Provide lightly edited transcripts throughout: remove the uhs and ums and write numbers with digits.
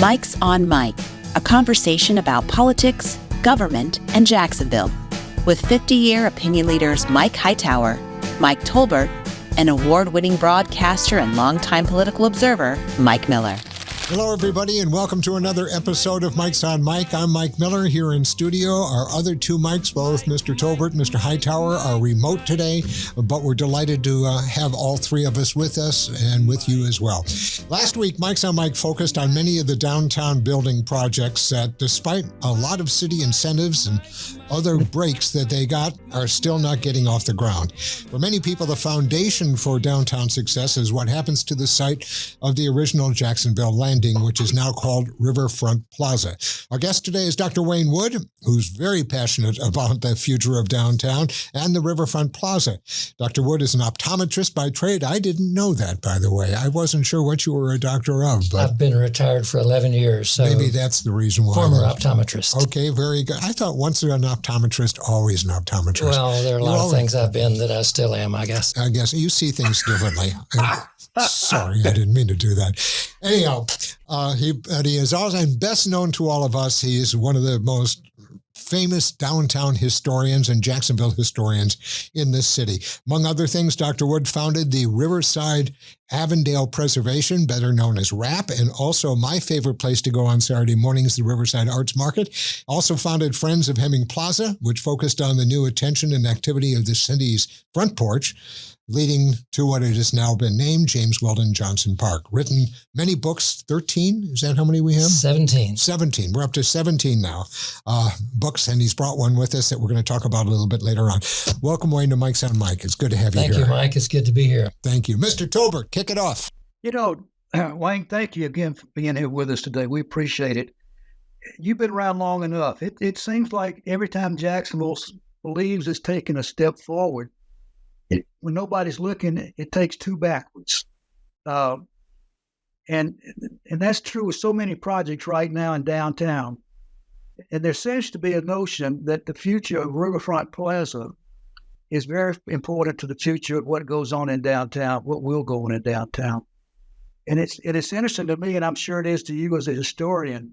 Mike's on Mike, a conversation about politics, government, and Jacksonville, with 50-year opinion leaders Mike Hightower, Mike Tolbert, and award-winning broadcaster and longtime political observer, Mike Miller. Hello, everybody, and welcome to another episode of Mike's on Mike. I'm Mike Miller here in studio. Our other two Mikes, both Mr. Tolbert and Mr. Hightower, are remote today, but we're delighted to have all three of us with us and with you as well. Last week, Mike's on Mike focused on many of the downtown building projects that, despite a lot of city incentives and other breaks that they got, are still not getting off the ground. For many people, the foundation for downtown success is what happens to the site of the original Jacksonville landing, which is now called Riverfront Plaza. Our guest today is Dr. Wayne Wood, who's very passionate about the future of downtown and the Riverfront Plaza. Dr. Wood is an optometrist by trade. I didn't know that, by the way. I wasn't sure what you were a doctor of. But I've been retired for 11 years. So maybe that's the reason why. Former optometrist. Okay, very good. I thought once an optometrist, always an optometrist. Well, there are a lot of things I've been that I still am, I guess. I guess you see things differently. Sorry, I didn't mean to do that. Anyhow, he is also best known to all of us. He is one of the most famous downtown historians and Jacksonville historians in this city. Among other things, Dr. Wood founded the Riverside Avondale Preservation, better known as RAP, and also my favorite place to go on Saturday mornings, the Riverside Arts Market. Also founded Friends of Hemming Plaza, which focused on the new attention and activity of the city's front porch, leading to what it has now been named, James Weldon Johnson Park. Written many books, 13? Is that how many we have? 17. 17. We're up to 17 now. Books, and he's brought one with us that we're going to talk about a little bit later on. Welcome, Wayne, to Mike's on Mike. It's good to have you here. Thank you, Mike. It's good to be here. Thank you. Mr. Tolbert, kick it off. Wayne, thank you again for being here with us today. We appreciate it. You've been around long enough. It seems like every time Jacksonville believes it's taking a step forward, when nobody's looking, it takes two backwards. And that's true with so many projects right now in downtown. And there seems to be a notion that the future of Riverfront Plaza is very important to the future of what goes on in downtown, what will go on in downtown. And it's interesting to me, and I'm sure it is to you as a historian.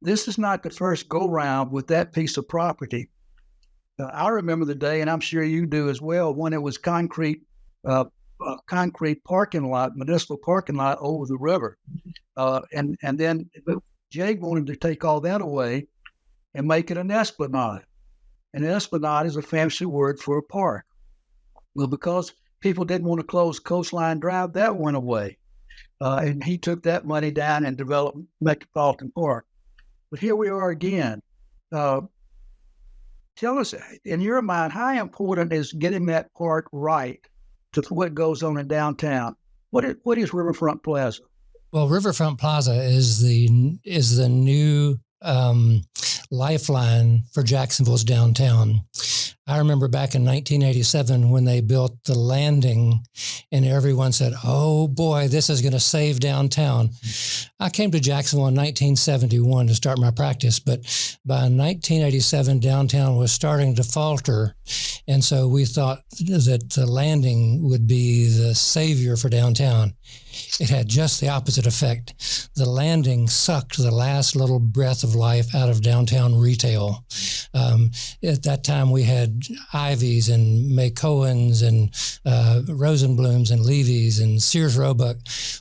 This is not the first go-round with that piece of property. I remember the day, and I'm sure you do as well, when it was concrete parking lot, municipal parking lot over the river. And then Jay wanted to take all that away and make it an esplanade. And an esplanade is a fancy word for a park. Well, because people didn't want to close Coastline Drive, that went away. And he took that money down and developed Metropolitan Park. But here we are again. Tell us, in your mind, how important is getting that part right to what goes on in downtown? What is Riverfront Plaza? Well, Riverfront Plaza is the new lifeline for Jacksonville's downtown. I remember back in 1987 when they built the landing and everyone said, oh boy, this is going to save downtown. I came to Jacksonville in 1971 to start my practice, but by 1987, downtown was starting to falter. And so we thought that the landing would be the savior for downtown. It had just the opposite effect. The landing sucked the last little breath of life out of downtown retail. At that time, we had Ivy's and May Cohen's and Rosenblum's and Levy's and Sears Roebuck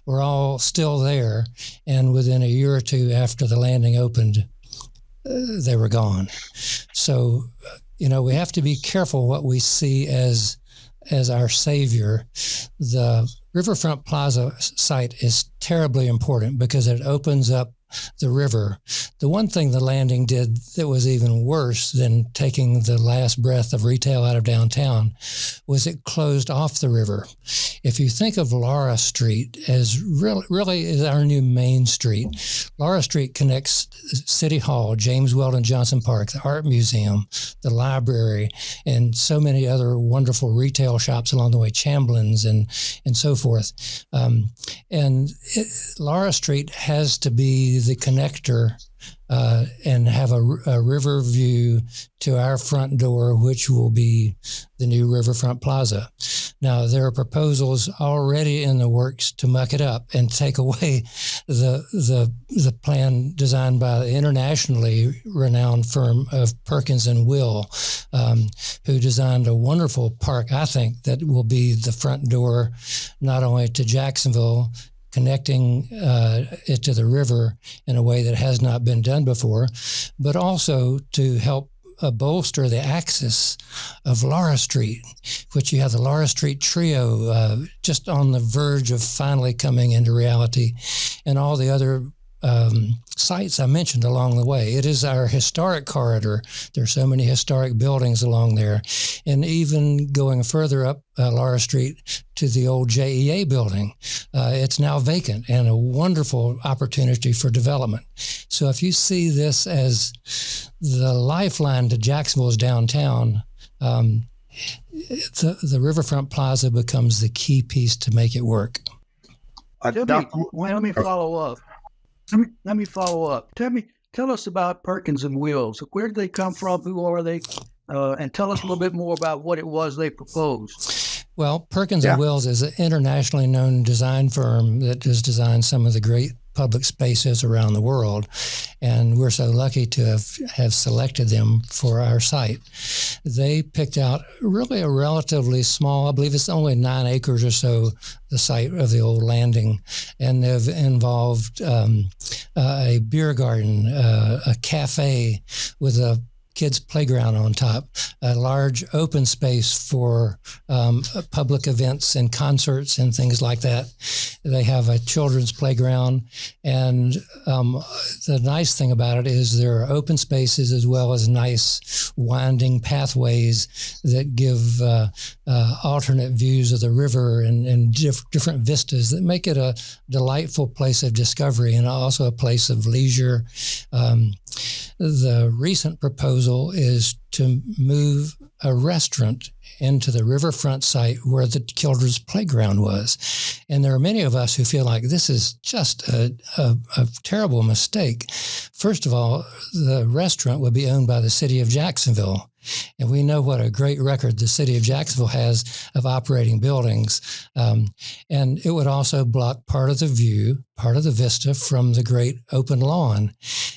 were all still there. And within a year or two after the landing opened, they were gone. So, we have to be careful what we see as our savior. The Riverfront Plaza site is terribly important because it opens up the river. The one thing the landing did that was even worse than taking the last breath of retail out of downtown was it closed off the river. If you think of Laura Street as really is our new main street, Laura Street connects City Hall, James Weldon Johnson Park, the Art Museum, the library, and so many other wonderful retail shops along the way, Chamblin's and so forth. Laura Street has to be the connector and have a river view to our front door, which will be the new Riverfront Plaza. Now, there are proposals already in the works to muck it up and take away the plan designed by the internationally renowned firm of Perkins and Will, who designed a wonderful park, I think, that will be the front door not only to Jacksonville, connecting it to the river in a way that has not been done before, but also to help bolster the axis of Laura Street, which you have the Laura Street trio just on the verge of finally coming into reality, and all the other sites I mentioned along the way. It is our historic corridor. There are so many historic buildings along there. And even going further up Laura Street to the old JEA building, it's now vacant and a wonderful opportunity for development. So if you see this as the lifeline to Jacksonville's downtown, the Riverfront Plaza becomes the key piece to make it work. Let me follow up. Let me follow up. Tell us about Perkins and Wills. Where did they come from? Who are they? And tell us a little bit more about what it was they proposed. Well, Perkins and Wills is an internationally known design firm that has designed some of the great public spaces around the world, and we're so lucky to have selected them for our site. They picked out really a relatively small, I believe it's only 9 acres or so, the site of the old landing, and they've involved a beer garden, a cafe with a kids' playground on top, a large open space for public events and concerts and things like that. They have a children's playground, and the nice thing about it is there are open spaces as well as nice winding pathways that give alternate views of the river and different vistas that make it a delightful place of discovery and also a place of leisure. The recent proposal is to move a restaurant into the riverfront site where the children's playground was. And there are many of us who feel like this is just a terrible mistake. First of all, the restaurant would be owned by the city of Jacksonville. And we know what a great record the city of Jacksonville has of operating buildings. And it would also block part of the view, part of the vista from the great open lawn.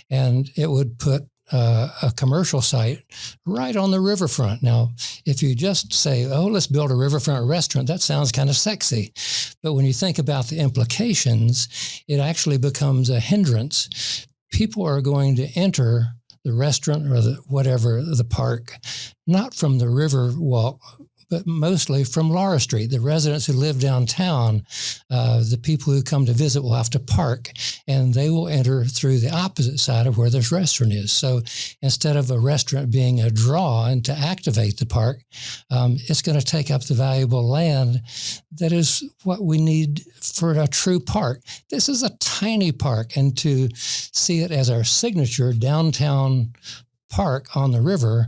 And it would put a commercial site right on the riverfront. Now, if you just say, oh, let's build a riverfront restaurant, that sounds kind of sexy. But when you think about the implications, it actually becomes a hindrance. People are going to enter the restaurant or the park, not from the river walk, but mostly from Laura Street. The residents who live downtown, the people who come to visit will have to park, and they will enter through the opposite side of where this restaurant is. So instead of a restaurant being a draw and to activate the park, it's going to take up the valuable land that is what we need for a true park. This is a tiny park, and to see it as our signature downtown park on the river,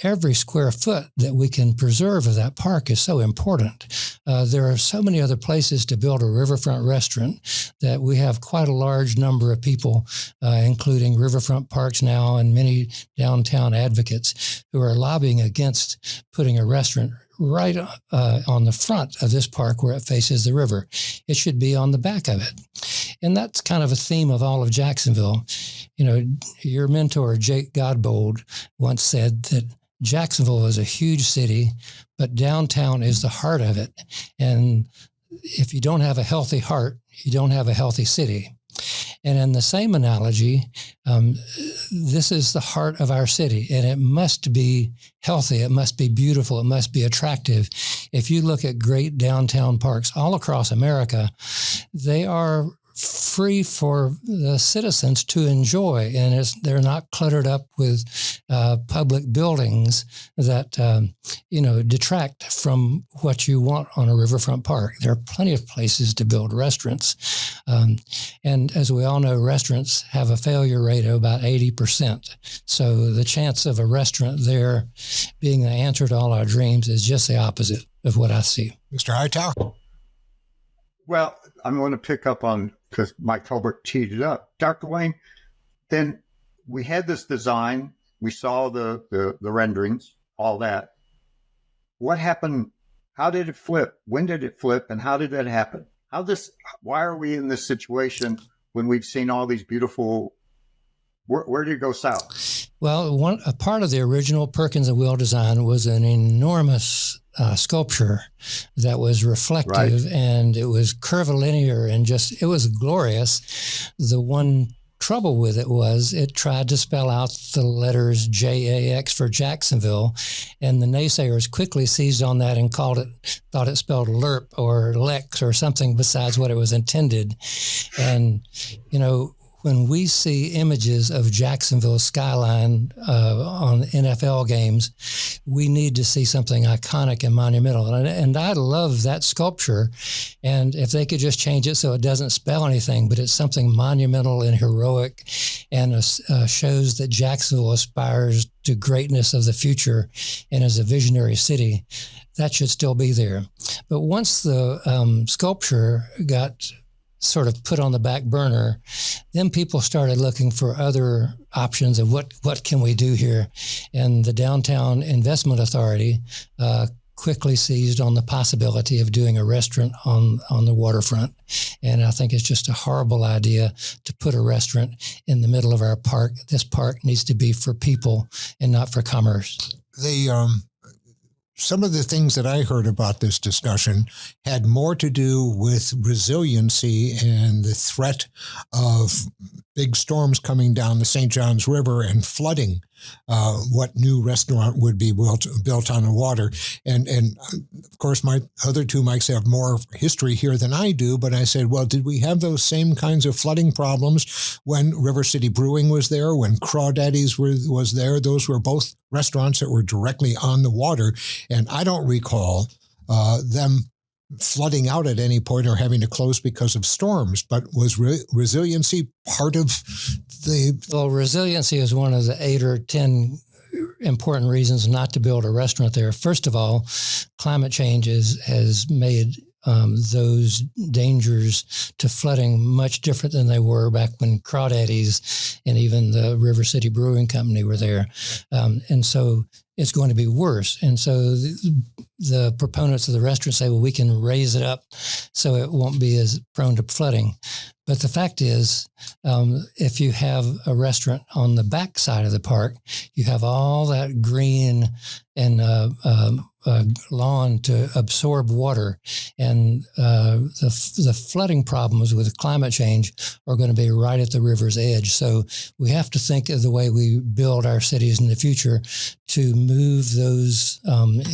every square foot that we can preserve of that park is so important. There are so many other places to build a riverfront restaurant that we have quite a large number of people, including Riverfront Parks Now and many downtown advocates who are lobbying against putting a restaurant right on the front of this park where it faces the river. It should be on the back of it. And that's kind of a theme of all of Jacksonville. You know, your mentor, Jake Godbold, once said that Jacksonville is a huge city, but downtown is the heart of it. And if you don't have a healthy heart, you don't have a healthy city. And in the same analogy, this is the heart of our city, and it must be healthy. It must be beautiful. It must be attractive. If you look at great downtown parks all across America, they are free for the citizens to enjoy, and they're not cluttered up with public buildings that detract from what you want on a riverfront park. There are plenty of places to build restaurants, and as we all know, restaurants have a failure rate of about 80%. So the chance of a restaurant there being the answer to all our dreams is just the opposite of what I see. Mr. Hightower? Well, I'm going to pick up on, because Mike Tolbert teed it up. Dr. Wayne, then we had this design. We saw the renderings, all that. What happened? How did it flip? When did it flip? And how did that happen? Why are we in this situation when we've seen all these beautiful, where did it go south? Well, a part of the original Perkins and Will design was an enormous sculpture that was reflective, right, and it was curvilinear and it was glorious. The one trouble with it was it tried to spell out the letters JAX for Jacksonville, and the naysayers quickly seized on that and thought it spelled LERP or Lex or something besides what it was intended. And, when we see images of Jacksonville skyline on NFL games, we need to see something iconic and monumental. And I love that sculpture. And if they could just change it so it doesn't spell anything, but it's something monumental and heroic and shows that Jacksonville aspires to greatness of the future and is a visionary city, that should still be there. But once the sculpture got sort of put on the back burner, then people started looking for other options of what can we do here. And the Downtown Investment Authority quickly seized on the possibility of doing a restaurant on the waterfront. And I think it's just a horrible idea to put a restaurant in the middle of our park. This park needs to be for people and not for commerce. Some of the things that I heard about this discussion had more to do with resiliency and the threat of big storms coming down the St. Johns River and flooding what new restaurant would be built on the water. And of course, my other two mics have more history here than I do, but I said, well, did we have those same kinds of flooding problems when River City Brewing was there, when Crawdaddy's was there? Those were both restaurants that were directly on the water, and I don't recall them flooding out at any point or having to close because of storms. But was resiliency part of the... Well, resiliency is one of the 8 or 10 important reasons not to build a restaurant there. First of all, climate change has made those dangers to flooding much different than they were back when Crawdaddy's and even the River City Brewing Company were there. And so it's going to be worse. And so the proponents of the restaurant say, well, we can raise it up so it won't be as prone to flooding. But the fact is, if you have a restaurant on the back side of the park, you have all that green and lawn to absorb water. And the flooding problems with climate change are going to be right at the river's edge. So we have to think of the way we build our cities in the future to move those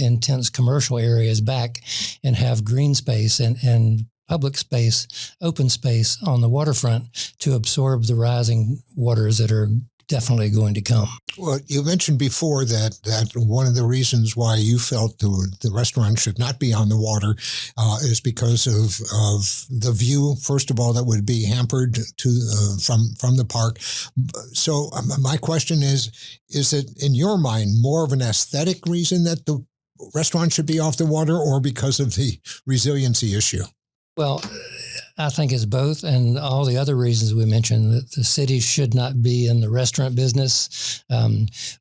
intense commercial areas back and have green space and public space, open space on the waterfront to absorb the rising waters that are definitely going to come. Well, you mentioned before that one of the reasons why you felt the restaurant should not be on the water is because of the view, first of all, that would be hampered from the park. So my question is it, in your mind, more of an aesthetic reason that the restaurant should be off the water, or because of the resiliency issue? Well, I think it's both, and all the other reasons we mentioned, that the city should not be in the restaurant business.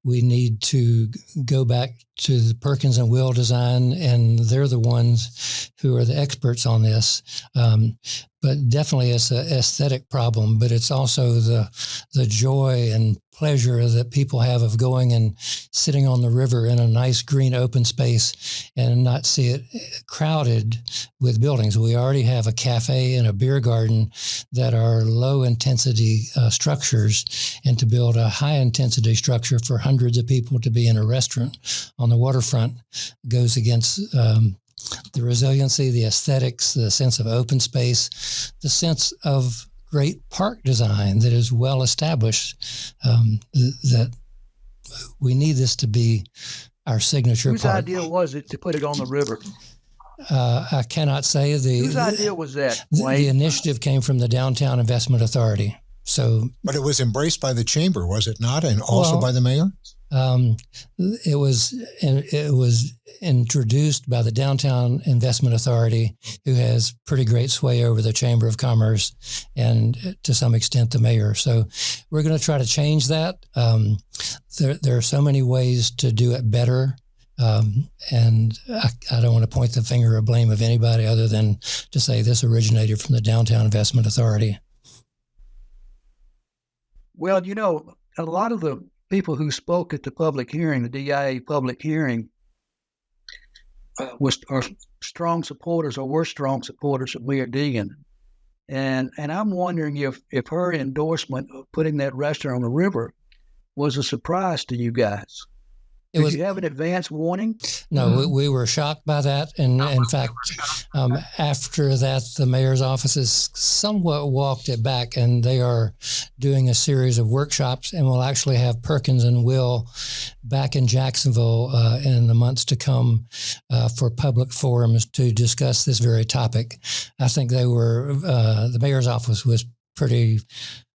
We need to go back to the Perkins and Will design, and they're the ones who are the experts on this. But definitely it's an aesthetic problem, but it's also the joy and pleasure that people have of going and sitting on the river in a nice green open space and not see it crowded with buildings. We already have a cafe and a beer garden that are low intensity structures, and to build a high intensity structure for hundreds of people to be in a restaurant on the waterfront goes against the resiliency, the aesthetics, the sense of open space, the sense of great park design that is well established, that we need this to be our signature Whose park. idea was it to put it on the river? I cannot say. Whose idea was that? The initiative came from the Downtown Investment Authority. So, but it was embraced by the chamber, was it not? And also by the mayor? It was introduced by the Downtown Investment Authority, who has pretty great sway over the Chamber of Commerce and to some extent the mayor. So we're going to try to change that. There are so many ways to do it better. And I don't want to point the finger of blame of anybody other than to say this originated from the Downtown Investment Authority. Well, a lot of the people who spoke at the public hearing, the DIA public hearing, are strong supporters or were strong supporters of Mayor Deegan. And I'm wondering if her endorsement of putting that restaurant on the river was a surprise to you guys. Did you have an advance warning? No, we were shocked by that. And in fact, after that, the mayor's office has somewhat walked it back, and they are doing a series of workshops, and we'll actually have Perkins and Will back in Jacksonville in the months to come for public forums to discuss this very topic. I think the mayor's office was pretty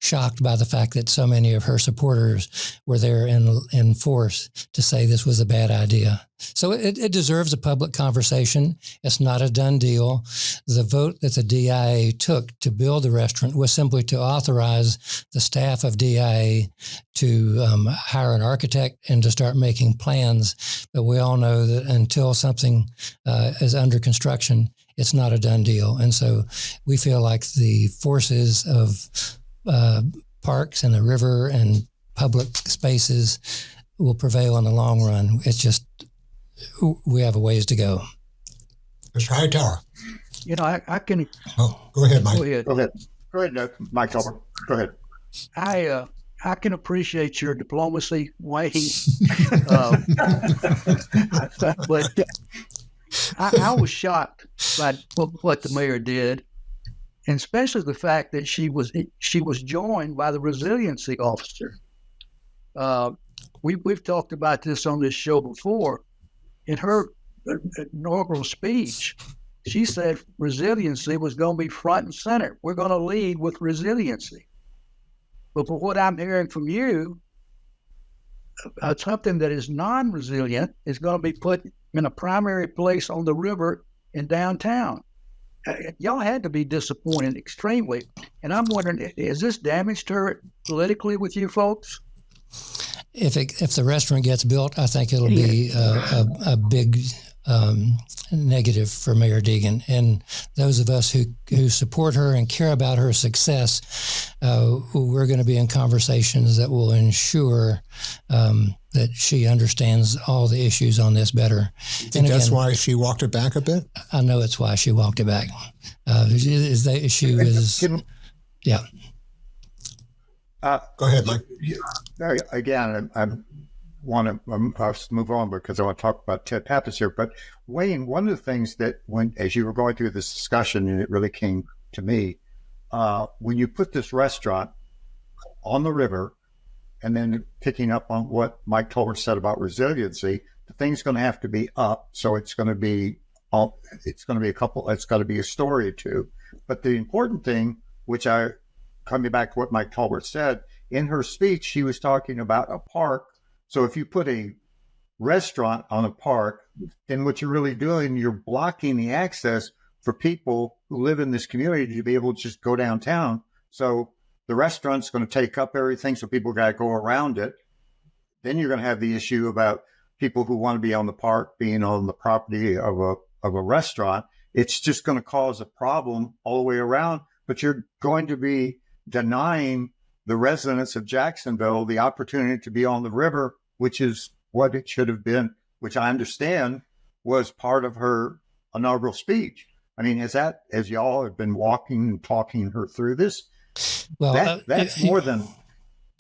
shocked by the fact that so many of her supporters were there in force to say this was a bad idea. So it deserves a public conversation. It's not a done deal. The vote that the DIA took to build the restaurant was simply to authorize the staff of DIA to hire an architect and to start making plans. But we all know that until something is under construction, it's not a done deal. And so we feel like the forces of parks and the river and public spaces will prevail in the long run. It's just, we have a ways to go. Mr. Hightower. I can. Oh, go ahead, Mike. Go ahead, Mike Talbot. Go ahead. I can appreciate your diplomacy, Wayne. But I was shocked by what the mayor did. And especially the fact that she was joined by the resiliency officer. We've talked about this on this show before. In her inaugural speech, she said resiliency was going to be front and center. We're going to lead with resiliency. But for what I'm hearing from you, something that is non-resilient is going to be put in a primary place on the river in downtown. Y'all had to be disappointed extremely. And I'm wondering, is this damaged her politically with you folks? If the restaurant gets built, I think it'll be a big negative for Mayor Deegan. And those of us who support her and care about her success, we're going to be in conversations that will ensure that she understands all the issues on this better. You think that's why she walked it back a bit? I know it's why she walked it back. Yeah. Go ahead, Mike. Again, I want to move on because I want to talk about Ted Pappas here. But Wayne, one of the things that as you were going through this discussion, and it really came to me, when you put this restaurant on the river, and then picking up on what Mike Tolbert said about resiliency, the thing's going to have to be up. So it's going to be a story or two. But the important thing, which coming back to what Mike Tolbert said, in her speech, she was talking about a park. So if you put a restaurant on a park, then what you're really doing, you're blocking the access for people who live in this community to be able to just go downtown. So the restaurant's going to take up everything, so people got to go around it. Then you're going to have the issue about people who want to be on the park being on the property of a restaurant. It's just going to cause a problem all the way around, but you're going to be denying the residents of Jacksonville the opportunity to be on the river, which is what it should have been, which I understand was part of her inaugural speech. I mean, as y'all have been walking and talking her through this, well, that's more than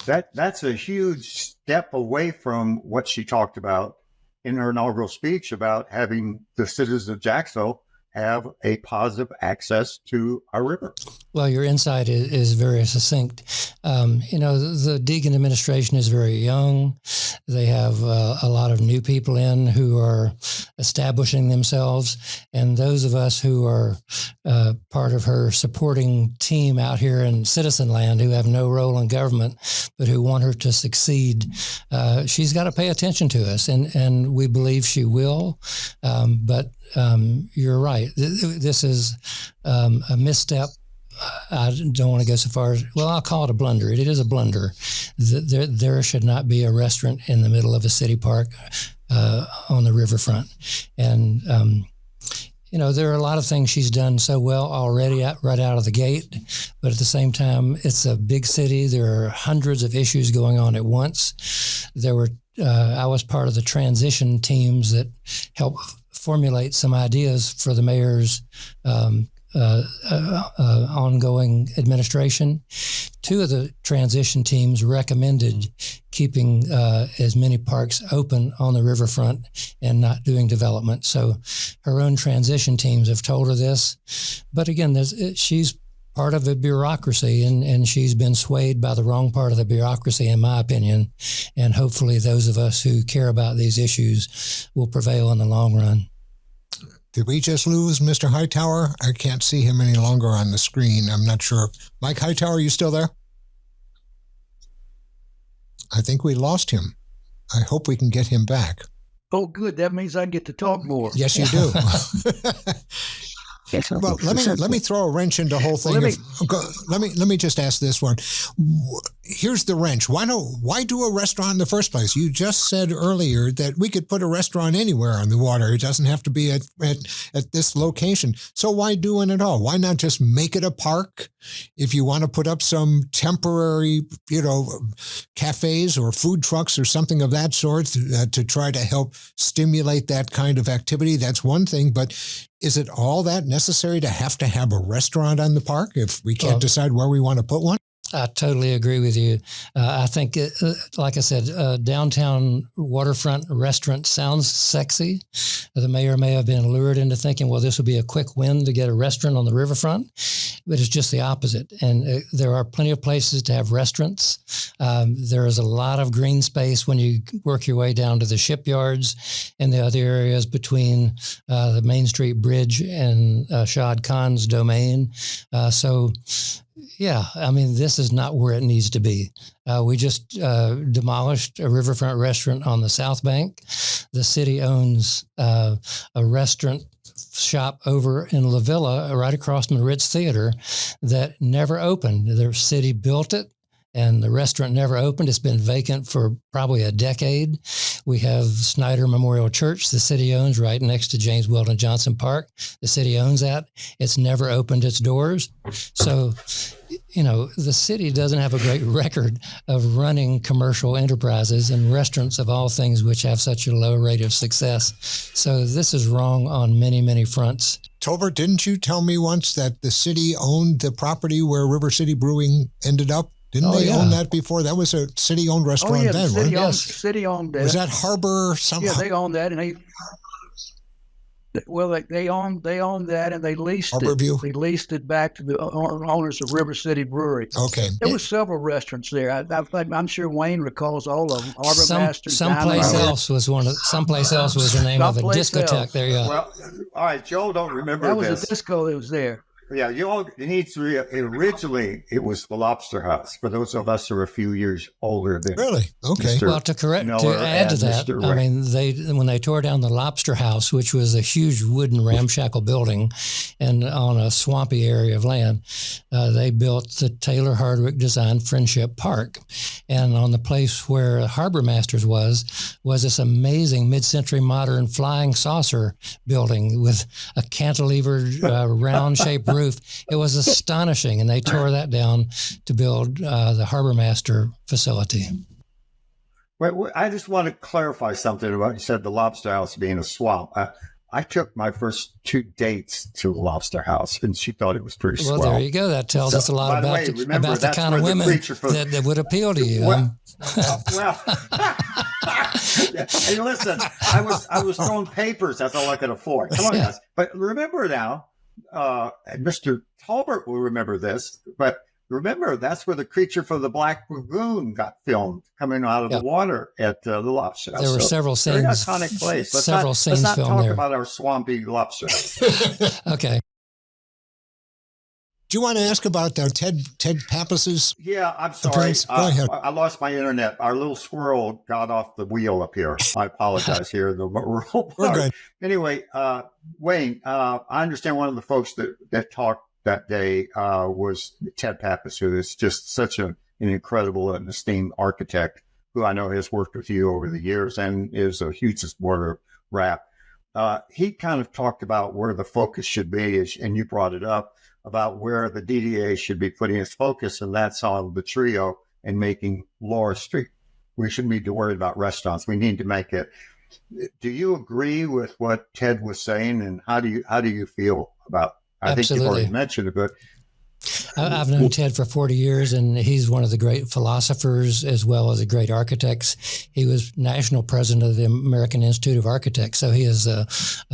that. That's a huge step away from what she talked about in her inaugural speech about having the citizens of Jacksonville have a positive access to our river? Well, your insight is very succinct. The Deegan administration is very young. They have a lot of new people in who are establishing themselves. And those of us who are part of her supporting team out here in citizen land who have no role in government, but who want her to succeed, she's got to pay attention to us. And we believe she will. But you're right. This is a misstep. I don't want to go so far as, well, I'll call it a blunder. It is a blunder. There should not be a restaurant in the middle of a city park on the riverfront. And, there are a lot of things she's done so well already right out of the gate. But at the same time, it's a big city. There are hundreds of issues going on at once. I was part of the transition teams that helped formulate some ideas for the mayor's ongoing administration. Two of the transition teams recommended keeping as many parks open on the riverfront and not doing development. So her own transition teams have told her this. But again, she's part of a bureaucracy, and she's been swayed by the wrong part of the bureaucracy, in my opinion. And hopefully those of us who care about these issues will prevail in the long run. Did we just lose Mr. Hightower? I can't see him any longer on the screen. I'm not sure. Mike Hightower, are you still there? I think we lost him. I hope we can get him back. Oh, good. That means I get to talk more. Yes, you do. Well, let me throw a wrench into the whole thing. Let me just ask this one. Here's the wrench. Why do a restaurant in the first place? You just said earlier that we could put a restaurant anywhere on the water. It doesn't have to be at this location. So why do it at all? Why not just make it a park? If you want to put up some temporary, cafes or food trucks or something of that sort to try to help stimulate that kind of activity, that's one thing. But is it all that necessary to have a restaurant on the park if we can't decide where we want to put one? I totally agree with you. I think, like I said, downtown waterfront restaurant sounds sexy. The mayor may have been lured into thinking, well, this will be a quick win to get a restaurant on the riverfront, but it's just the opposite. And there are plenty of places to have restaurants. There is a lot of green space when you work your way down to the shipyards and the other areas between the Main Street Bridge and Shad Khan's domain. Yeah, I mean, this is not where it needs to be. We just demolished a riverfront restaurant on the South Bank. The city owns a restaurant shop over in La Villa, right across from the Ritz Theater, that never opened. The city built it, and the restaurant never opened. It's been vacant for probably a decade. We have Snyder Memorial Church, the city owns, right next to James Weldon Johnson Park. The city owns that. It's never opened its doors. So, the city doesn't have a great record of running commercial enterprises and restaurants of all things which have such a low rate of success. So this is wrong on many, many fronts. Tolbert, didn't you tell me once that the city owned the property where River City Brewing ended up? Didn't they own that before? That was a city-owned restaurant then, wasn't it? Yes. City owned that. Was that Harbor somehow? Yeah, they owned that, and they owned that, and they leased Harborview? it. They leased it back to the owners of River City Brewery. Okay. There were several restaurants there. I'm sure Wayne recalls all of them. Harbor Master. Someplace else was the name of a discotheque there. Yeah. Well, all right, Joe, don't remember that was a disco that was there. Yeah, you need to originally it was the Lobster House. For those of us who are a few years older than really, okay. Well, to add to that, I mean, when they tore down the Lobster House, which was a huge wooden ramshackle building, and on a swampy area of land, they built the Taylor Hardwick designed Friendship Park, and on the place where Harbor Masters was this amazing mid-century modern flying saucer building with a cantilevered round-shaped roof. It was astonishing, and they tore that down to build the Harbor Master facility. Wait, I just want to clarify something about you said the Lobster House being a swamp. I took my first 2 dates to the Lobster House, and she thought it was pretty swell. Well, there you go. That tells us a lot about the kind of women that would appeal to you. Well, hey, listen, I was throwing papers. That's all I could afford. Come on, guys. But remember now, Mr. Talbert will remember this, but remember, that's where the Creature from the Black Lagoon got filmed, coming out of the water at the Lobster House. There were several scenes. Very iconic place. Let's not filmed talk there. about our swampy Lobster House. Okay. Do you want to ask about Ted Pappas's? Yeah, I'm sorry. Go ahead. I lost my internet. Our little squirrel got off the wheel up here. I apologize here. We're good. Anyway, Wayne, I understand one of the folks that talked that day was Ted Pappas, who is just such an incredible and esteemed architect who I know has worked with you over the years and is a huge supporter of rap. He kind of talked about where the focus should be, and you brought it up, about where the DDA should be putting its focus, and that's on the trio and making Laura Street. We shouldn't need to worry about restaurants. We need to make it. Do you agree with what Ted was saying, and how do you feel about? I Absolutely. think you've already mentioned it, but I've known Ted for 40 years, and he's one of the great philosophers as well as the great architects. He was national president of the American Institute of Architects, so he is a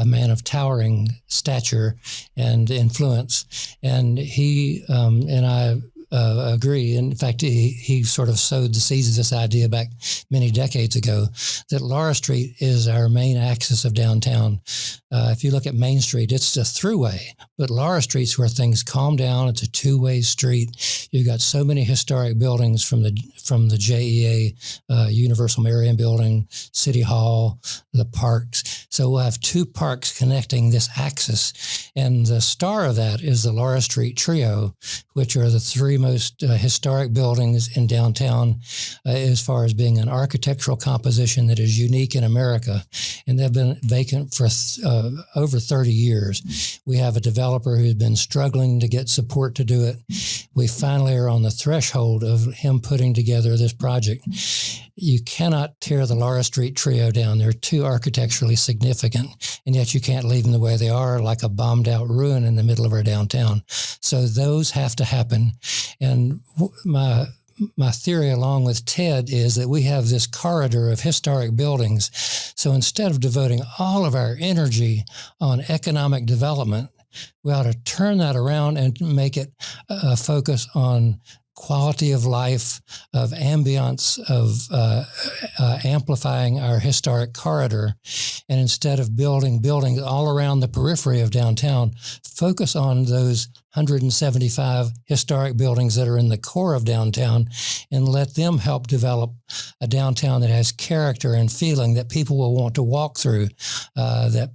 man of towering stature and influence. And he and I agree. In fact, he sort of sowed the seeds of this idea back many decades ago that Laura Street is our main axis of downtown. If you look at Main Street, it's a throughway, but Laura Street's where things calm down. It's a two-way street. You've got so many historic buildings from the JEA, Universal Marion Building, City Hall, the parks. So we'll have 2 parks connecting this axis, and the star of that is the Laura Street Trio, which are the 3 most historic buildings in downtown as far as being an architectural composition that is unique in America, and they've been vacant for over 30 years. We have a developer who's been struggling to get support to do it. We finally are on the threshold of him putting together this project. You cannot tear the Laura Street Trio down. They're too architecturally significant, and yet you can't leave them the way they are, like a bombed out ruin in the middle of our downtown. So those have to happen. And my theory, along with Ted, is that we have this corridor of historic buildings. So instead of devoting all of our energy on economic development, we ought to turn that around and make it a focus on quality of life, of ambience, of amplifying our historic corridor. And instead of building buildings all around the periphery of downtown, focus on those 175 historic buildings that are in the core of downtown and let them help develop a downtown that has character and feeling that people will want to walk through, that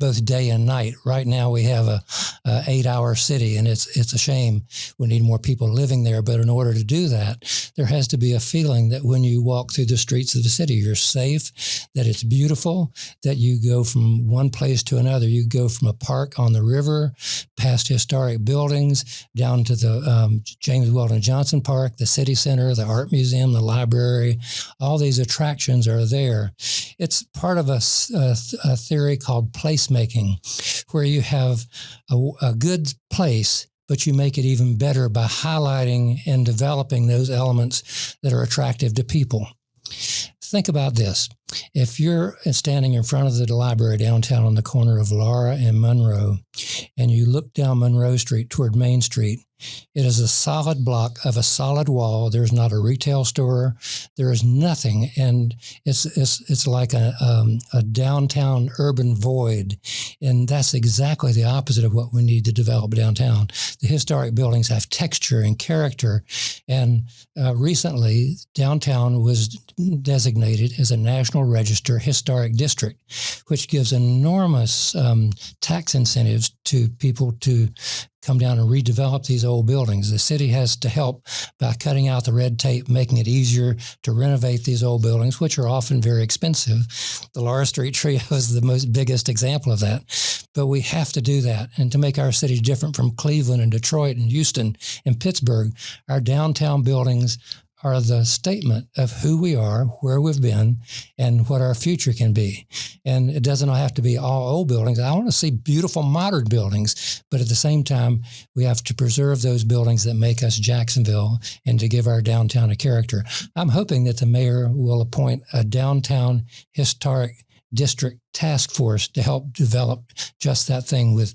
both day and night. Right now we have a 8-hour city, and it's a shame. We need more people living there. But in order to do that, there has to be a feeling that when you walk through the streets of the city, you're safe, that it's beautiful, that you go from one place to another. You go from a park on the river, past historic buildings, down to the James Weldon Johnson Park, the city center, the art museum, the library. All these attractions are there. It's part of a theory called placemaking, where you have a good place, but you make it even better by highlighting and developing those elements that are attractive to people. Think about this. If you're standing in front of the library downtown on the corner of Laura and Monroe, and you look down Monroe Street toward Main Street, it is a solid block of a solid wall. There's not a retail store. There is nothing. And it's like a downtown urban void. And that's exactly the opposite of what we need to develop downtown. The historic buildings have texture and character. And recently, downtown was designated as a National Register Historic District, which gives enormous tax incentives to people to come down and redevelop these old buildings. The city has to help by cutting out the red tape, making it easier to renovate these old buildings, which are often very expensive. The Laura Street Trio is the biggest example of that. But we have to do that. And to make our city different from Cleveland and Detroit and Houston and Pittsburgh, our downtown buildings are the statement of who we are, where we've been, and what our future can be. And it doesn't have to be all old buildings. I want to see beautiful modern buildings, but at the same time, we have to preserve those buildings that make us Jacksonville and to give our downtown a character. I'm hoping that the mayor will appoint a downtown historic district task force to help develop just that thing with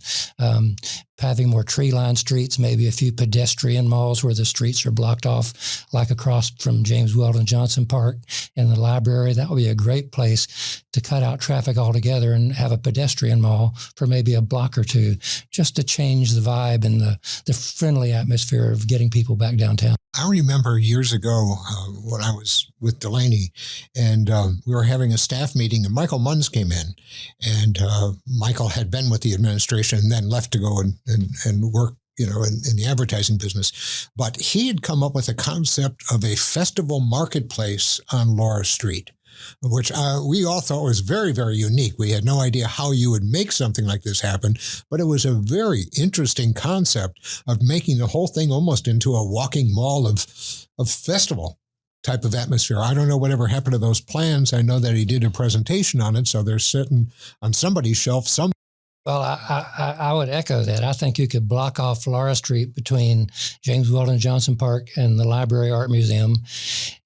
having more tree-lined streets, maybe a few pedestrian malls where the streets are blocked off, like across from James Weldon Johnson Park and the library. That would be a great place to cut out traffic altogether and have a pedestrian mall for maybe a block or two, just to change the vibe and the friendly atmosphere of getting people back downtown. I remember years ago when I was with Delaney, and we were having a staff meeting, and Michael Munns came in. And Michael had been with the administration and then left to go and work, in the advertising business. But he had come up with a concept of a festival marketplace on Laura Street, which we all thought was very, very unique. We had no idea how you would make something like this happen, but it was a very interesting concept of making the whole thing almost into a walking mall of festival type of atmosphere. I don't know whatever happened to those plans. I know that he did a presentation on it, so they're sitting on somebody's shelf somewhere. Well, I would echo that. I think you could block off Laura Street between James Weldon Johnson Park and the Library Art Museum,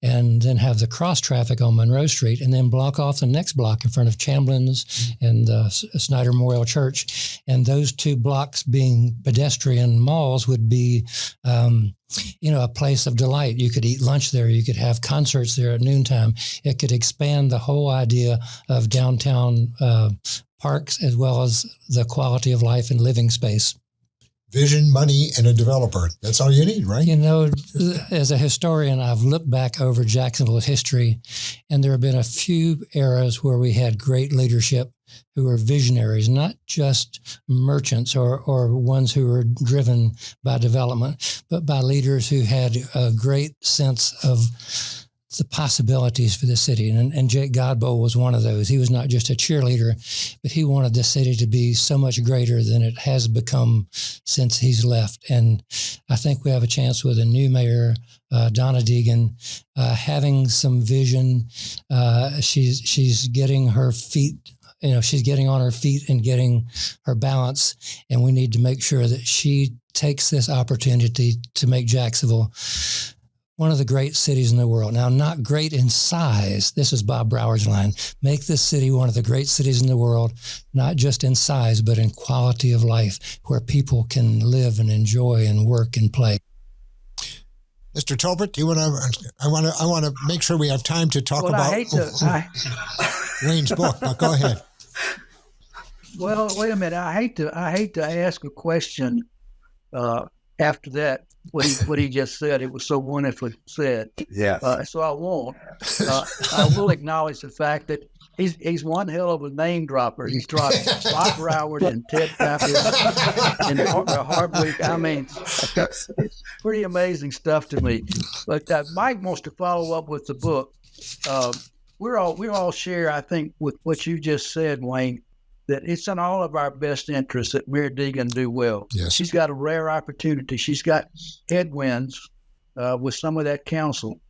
and then have the cross traffic on Monroe Street, and then block off the next block in front of Chamblin's and the Snyder Memorial Church. And those two blocks being pedestrian malls would be a place of delight. You could eat lunch there. You could have concerts there at noontime. It could expand the whole idea of downtown parks as well as the quality of life and living space. Vision, money, and a developer. That's all you need, right? As a historian, I've looked back over Jacksonville's history, and there have been a few eras where we had great leadership who were visionaries, not just merchants or ones who were driven by development, but by leaders who had a great sense of the possibilities for the city. And Jake Godbold was one of those. He was not just a cheerleader, but he wanted the city to be so much greater than it has become since he's left. And I think we have a chance with a new mayor, Donna Deegan, having some vision. She's getting her feet. She's getting on her feet and getting her balance, and we need to make sure that she takes this opportunity to make Jacksonville one of the great cities in the world. Now, not great in size. This is Bob Brower's line. Make this city one of the great cities in the world, not just in size, but in quality of life, where people can live and enjoy and work and play. Mr. Tolbert, do you want to? I want to make sure we have time to talk about Wayne's book. But go ahead. Well, wait a minute. I hate to ask a question after that. What he just said, it was so wonderfully said. Yes. So I won't. I will acknowledge the fact that he's one hell of a name dropper. He's dropped Bob Broward and Ted Pappas and Hardwick. I mean, it's pretty amazing stuff to me. But Mike wants to follow up with the book. We all share, I think, with what you just said, Wayne, that it's in all of our best interests that Mayor Deegan do well. Yes. She's got a rare opportunity. She's got headwinds with some of that council,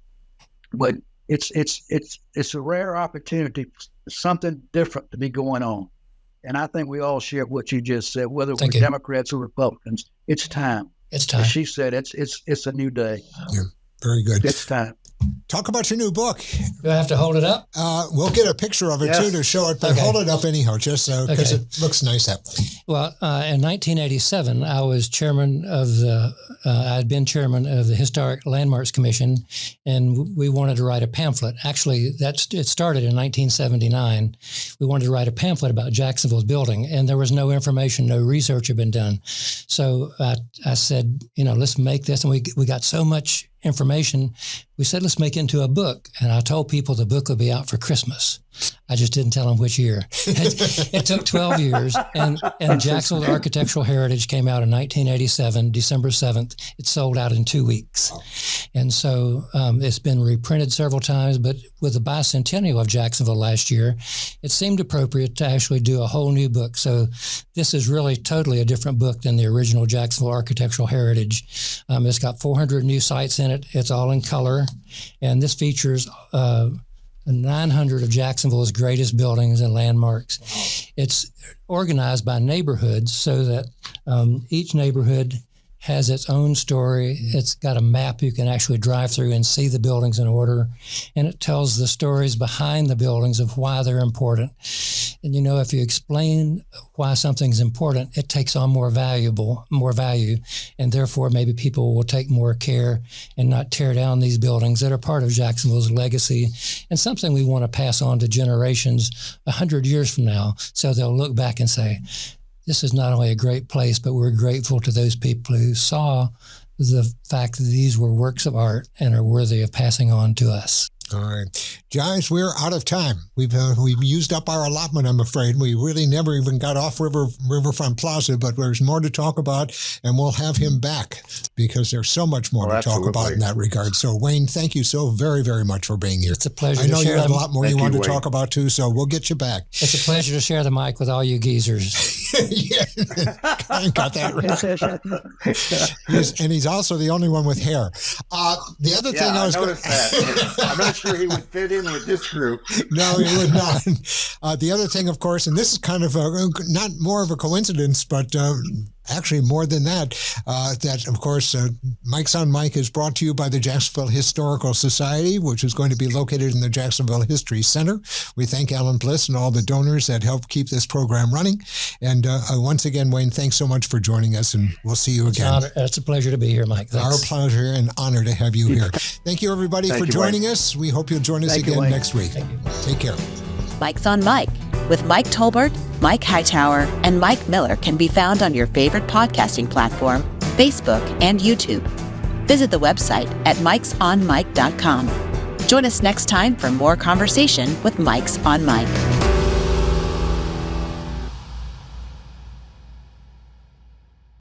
but it's a rare opportunity, something different to be going on. And I think we all share what you just said, whether we're Democrats or Republicans. It's time. It's time. As she said, it's a new day. Yeah, very good. It's time. Talk about your new book. Do I have to hold it up? We'll get a picture of it too to show it, but hold it up anyhow, just because it looks nice up. Well, in 1987, I was chairman of I'd been chairman of the Historic Landmarks Commission, and we wanted to write a pamphlet. Actually, it started in 1979. We wanted to write a pamphlet about Jacksonville's building, and there was no information, no research had been done. So I said, let's make this, and we got so much information. We said, let's make it into a book. And I told people the book would be out for Christmas. I just didn't tell them which year. It took 12 years. And Jacksonville Architectural Heritage came out in 1987, December 7th. It sold out in 2 weeks. And so it's been reprinted several times, but with the bicentennial of Jacksonville last year, it seemed appropriate to actually do a whole new book. So this is really totally a different book than the original Jacksonville Architectural Heritage. It's got 400 new sites in it. It's all in color. And this features 900 of Jacksonville's greatest buildings and landmarks. It's organized by neighborhoods so that each neighborhood has its own story. It's got a map you can actually drive through and see the buildings in order. And it tells the stories behind the buildings of why they're important. And, if you explain why something's important, it takes on more value. And therefore, maybe people will take more care and not tear down these buildings that are part of Jacksonville's legacy and something we want to pass on to generations 100 years from now. So they'll look back and say, this is not only a great place, but we're grateful to those people who saw the fact that these were works of art and are worthy of passing on to us. All right. Guys, we're out of time. We've used up our allotment, I'm afraid. We really never even got off Riverfront Plaza, but there's more to talk about, and we'll have him back because there's so much more to talk about in that regard. So, Wayne, thank you so very, very much for being here. It's a pleasure I know to share you have a lot more you want to talk about, too, so we'll get you back. It's a pleasure to share the mic with all you geezers. Yeah, got that right. He's also the only one with hair. The other thing I was going to that. I'm not sure he would fit in with this group. No, he would not. The other thing, of course, and this is kind of not more of a coincidence, but actually more than that, that, of course, Mike's on Mike is brought to you by the Jacksonville Historical Society, which is going to be located in the Jacksonville History Center. We thank Alan Bliss and all the donors that help keep this program running. And once again, Wayne, thanks so much for joining us, and we'll see you again. It's a pleasure to be here, Mike. Thanks. Our pleasure and honor to have you here. Thank you, everybody, for joining us. We hope you'll join us again next week. Take care. Mike's on Mike with Mike Tolbert, Mike Hightower, and Mike Miller can be found on your favorite podcasting platform, Facebook, and YouTube. Visit the website at mikesonmike.com. Join us next time for more conversation with Mike's on Mike.